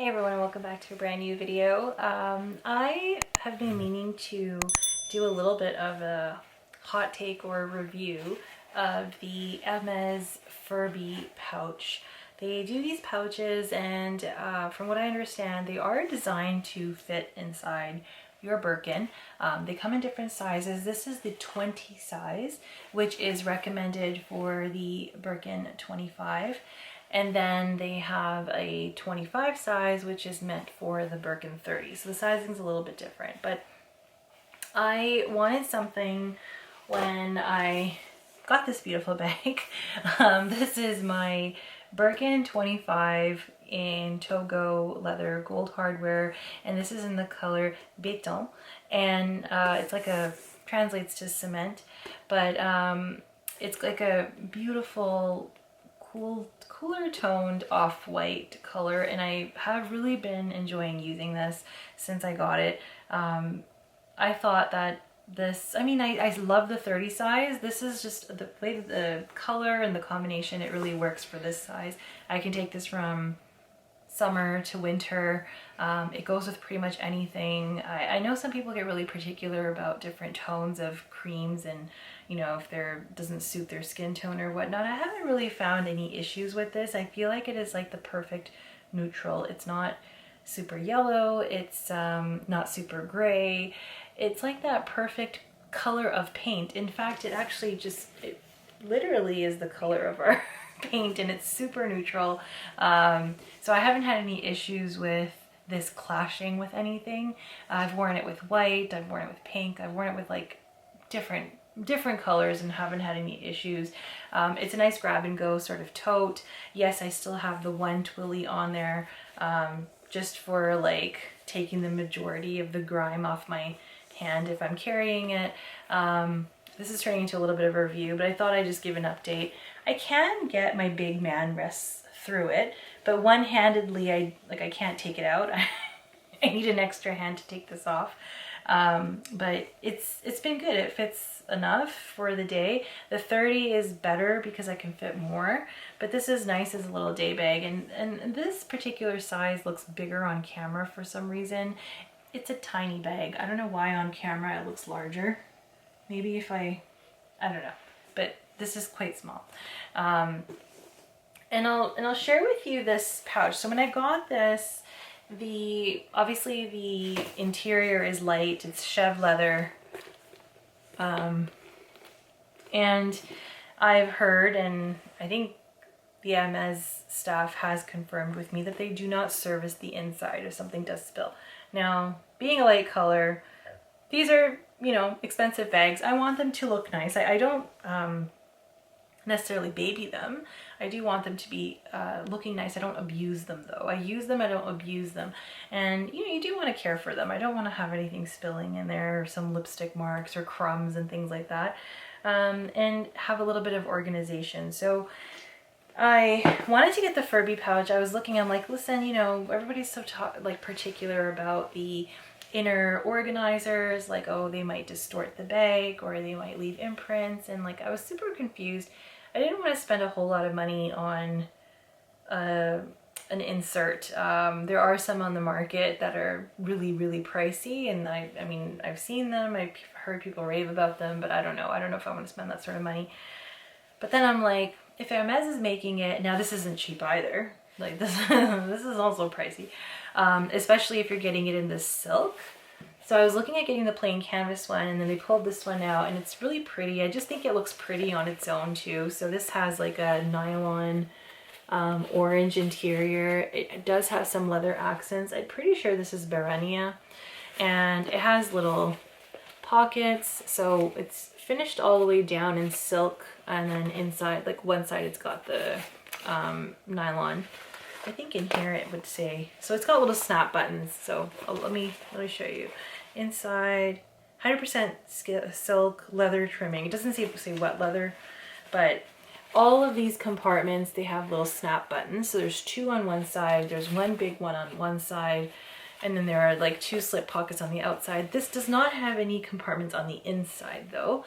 Hey everyone, and welcome back to a brand new video. I have been meaning to do a little bit of a hot take or review of the Hermes Fourbi pouch. They do these pouches and from what I understand, they are designed to fit inside your Birkin. They come in different sizes. This is the 20 size, which is recommended for the Birkin 25. And then they have a 25 size, which is meant for the Birkin 30. So the sizing's a little bit different, but I wanted something when I got this beautiful bag. This is my Birkin 25 in Togo leather gold hardware, and this is in the color béton, and it's like translates to cement, but it's like a beautiful cooler toned off-white color, and I have really been enjoying using this since I got it. I thought that this, I love the 30 size. This is just the way the color and the combination, it really works for this size. I can take this from summer to winter. It goes with pretty much anything. I know some people get really particular about different tones of creams and, you know, if they're doesn't suit their skin tone or whatnot. I haven't really found any issues with this. I feel like it is like the perfect neutral. It's not super yellow. It's not super gray. It's like that perfect color of paint. In fact, it literally is the color of our paint, and it's super neutral. So I haven't had any issues with this clashing with anything. I've worn it with white, I've worn it with pink, I've worn it with like different colors and haven't had any issues. It's a nice grab and go sort of tote. Yes, I still have the one twilly on there, just for like taking the majority of the grime off my hand if I'm carrying it. This is turning into a little bit of a review, but I thought I'd just give an update. I can get my big man rests through it, but one-handedly I can't take it out. I need an extra hand to take this off. But it's been good. It fits enough for the day. The 30 is better because I can fit more, but this is nice as a little day bag, and this particular size looks bigger on camera for some reason. It's a tiny bag. I don't know why on camera it looks larger. Maybe if I don't know, but this is quite small. And I'll share with you this pouch. So when I got this, obviously the interior is light, it's chev leather, and I've heard, and I think the Hermes staff has confirmed with me, that they do not service the inside if something does spill. Now, being a light color, these are, you know, expensive bags. I want them to look nice. I don't necessarily baby them. I do want them to be looking nice. I don't abuse them though. I use them, I don't abuse them. And you know, you do want to care for them. I don't want to have anything spilling in there, or some lipstick marks or crumbs and things like that. And have a little bit of organization. So I wanted to get the Fourbi pouch. I was looking, I'm like, listen, you know, everybody's so particular about the inner organizers, like, oh, they might distort the bag or they might leave imprints, and like I was super confused. I didn't want to spend a whole lot of money on an insert. There are some on the market that are really pricey, and I mean I've seen them, I've heard people rave about them, but I don't know if I want to spend that sort of money. But then I'm like, if Hermes is making it, now this isn't cheap either. Like this is also pricey, especially if you're getting it in this silk. So I was looking at getting the plain canvas one, and then they pulled this one out, and it's really pretty. I just think it looks pretty on its own too. So this has like a nylon orange interior. It does have some leather accents. I'm pretty sure this is Barenia, and it has little pockets. So it's finished all the way down in silk, and then inside, like one side, it's got the nylon. I think in here it would say, so it's got little snap buttons. So let me show you. Inside, 100% silk leather trimming. It doesn't say wet leather, but all of these compartments, they have little snap buttons. So there's two on one side, there's one big one on one side, and then there are like two slip pockets on the outside. This does not have any compartments on the inside though,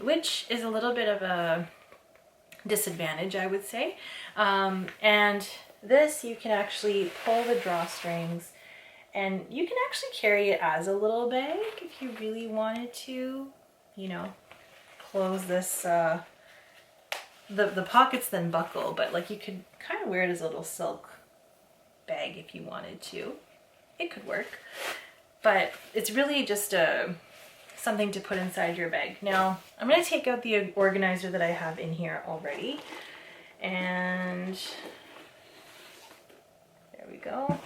which is a little bit of a disadvantage, I would say. And this you can actually pull the drawstrings, and you can actually carry it as a little bag if you really wanted to, you know, close this, the pockets then buckle, but like you could kind of wear it as a little silk bag if you wanted to. It could work, but it's really just something to put inside your bag. Now, I'm going to take out the organizer that I have in here already, and there we go.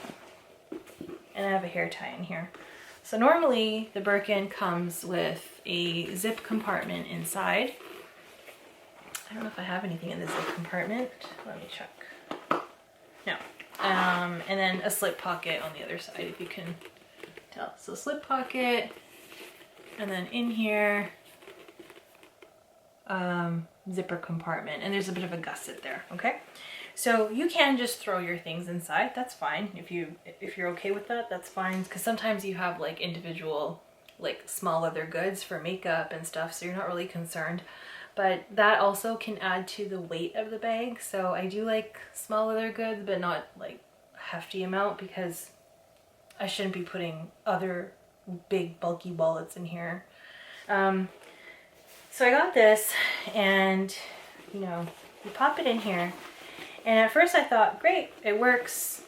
And I have a hair tie in here. So normally the Birkin comes with a zip compartment inside. I don't know if I have anything in the zip compartment. Let me check. No. And then a slip pocket on the other side, if you can tell. So slip pocket, and then in here, zipper compartment, and there's a bit of a gusset there, okay? So you can just throw your things inside, that's fine. If you're okay with that, that's fine. Because sometimes you have like individual, like small leather goods for makeup and stuff, so you're not really concerned. But that also can add to the weight of the bag. So I do like small leather goods, but not like a hefty amount, because I shouldn't be putting other big bulky wallets in here. So I got this, and you know, you pop it in here. And at first I thought, great, it works,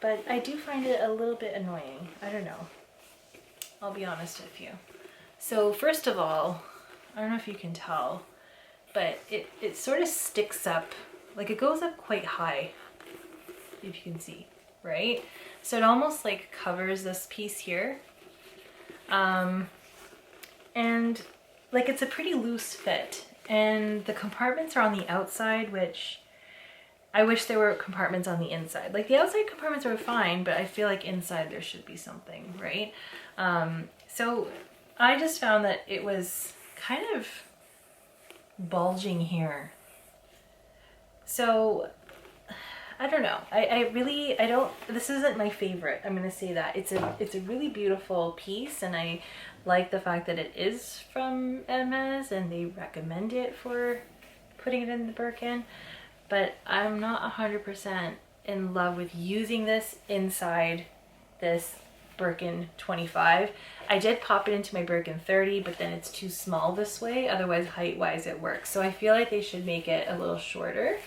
but I do find it a little bit annoying. I don't know. I'll be honest with you. So first of all, I don't know if you can tell, but it sort of sticks up, like it goes up quite high, if you can see, right? So it almost like covers this piece here. And like it's a pretty loose fit, and the compartments are on the outside, which I wish there were compartments on the inside. Like the outside compartments are fine, but I feel like inside there should be something, right? So I just found that it was kind of bulging here. So I don't know. I don't, this isn't my favorite. I'm gonna say that. It's a really beautiful piece, and I like the fact that it is from Hermes and they recommend it for putting it in the Birkin. But I'm not 100% in love with using this inside this Birkin 25. I did pop it into my Birkin 30, but then it's too small this way. Otherwise, height-wise, it works. So I feel like they should make it a little shorter,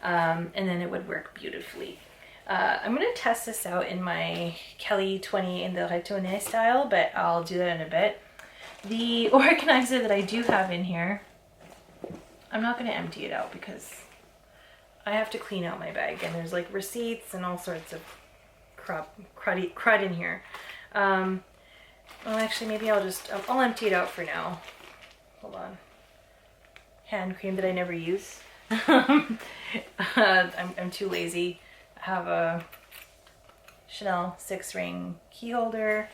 and then it would work beautifully. I'm going to test this out in my Kelly 20 in the Retourné style, but I'll do that in a bit. The organizer that I do have in here, I'm not going to empty it out because I have to clean out my bag, and there's like receipts and all sorts of crud in here. Well, actually, maybe I'll empty it out for now. Hold on. Hand cream that I never use. I'm too lazy. I have a Chanel 6-ring key holder,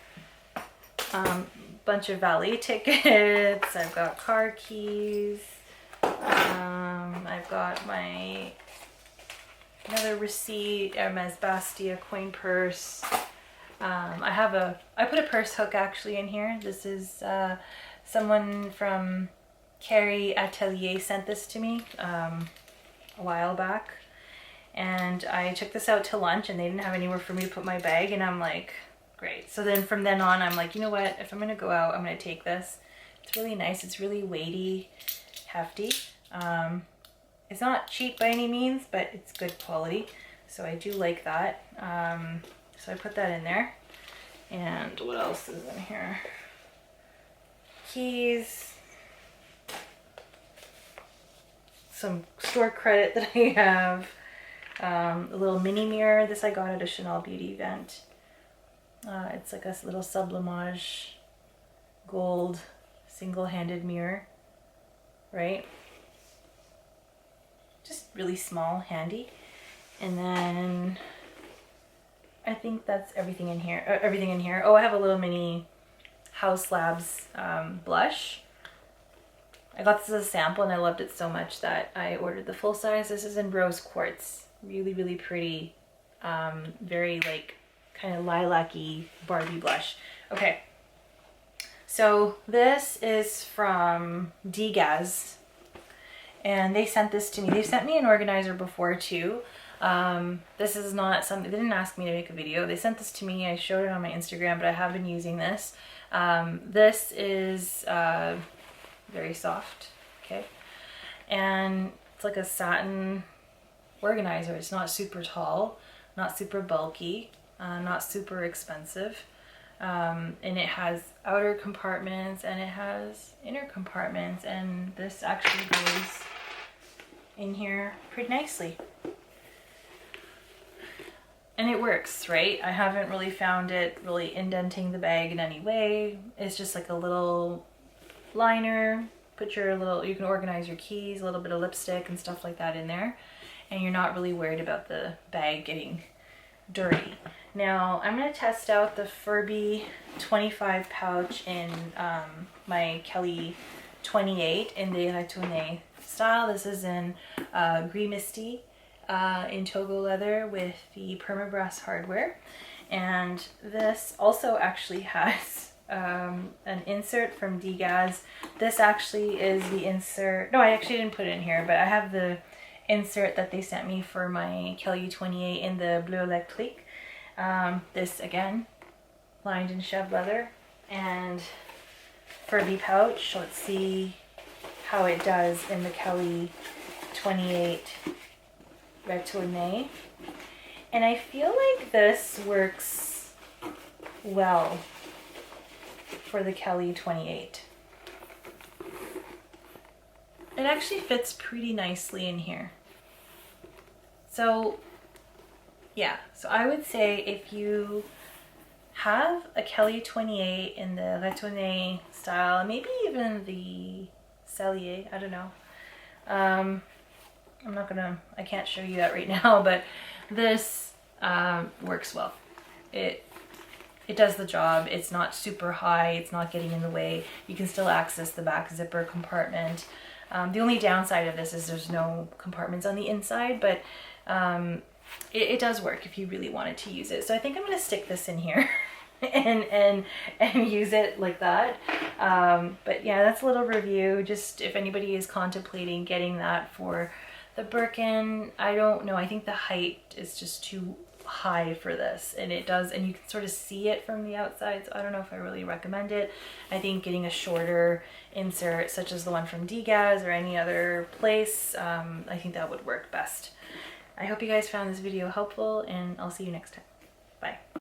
bunch of valet tickets. I've got car keys. I've got my another receipt, Hermes Bastia coin purse. I put a purse hook actually in here. This is someone from Carrie Atelier sent this to me a while back, and I took this out to lunch and they didn't have anywhere for me to put my bag, and I'm like, great. So then from then on I'm like, you know what, if I'm gonna go out, I'm gonna take this. It's really nice. It's really weighty, hefty. It's not cheap by any means, but it's good quality, so I do like that. So I put that in there. And what else is in here? Keys, some store credit that I have, a little mini mirror. This I got at a Chanel beauty event. It's like a little sublimage gold single-handed mirror, right? Just really small, handy. And then I think that's everything in here. Oh, I have a little mini House Labs blush. I got this as a sample and I loved it so much that I ordered the full size. This is in rose quartz. Really, really pretty. Very like kind of lilac-y Barbie blush. Okay. So this is from Degas, and they sent this to me. They sent me an organizer before too. This is not something, they didn't ask me to make a video. They sent this to me. I showed it on my Instagram, but I have been using this. This is very soft, okay? And it's like a satin organizer. It's not super tall, not super bulky, not super expensive. And it has outer compartments and it has inner compartments, and this actually goes in here pretty nicely. And it works, right? I haven't really found it really indenting the bag in any way. It's just like a little liner. Put your little, you can organize your keys, a little bit of lipstick and stuff like that in there. And you're not really worried about the bag getting dirty. Now, I'm going to test out the Fourbi 25 pouch in my Kelly 28 in the retourné style. This is in Gris Misty in Togo leather with the permabrass hardware. And this also actually has an insert from Degas. This actually is the insert. No, I actually didn't put it in here, but I have the insert that they sent me for my Kelly 28 in the Bleu Electrique. This again, lined in chev leather and Fourbi pouch. Let's see how it does in the Kelly 28 Retourné. And I feel like this works well for the Kelly 28. It actually fits pretty nicely in here. So yeah, so I would say if you have a Kelly 28 in the retourné style, maybe even the Cellier, I don't know. I can't show you that right now, but this works well. It does the job. It's not super high. It's not getting in the way. You can still access the back zipper compartment. The only downside of this is there's no compartments on the inside, but it does work if you really wanted to use it. So I think I'm going to stick this in here and use it like that. But yeah, that's a little review. Just if anybody is contemplating getting that for the Birkin, I don't know. I think the height is just too high for this, and it does, and you can sort of see it from the outside, so I don't know if I really recommend it. I think getting a shorter insert such as the one from Degas or any other place, I think that would work best. I hope you guys found this video helpful, and I'll see you next time. Bye.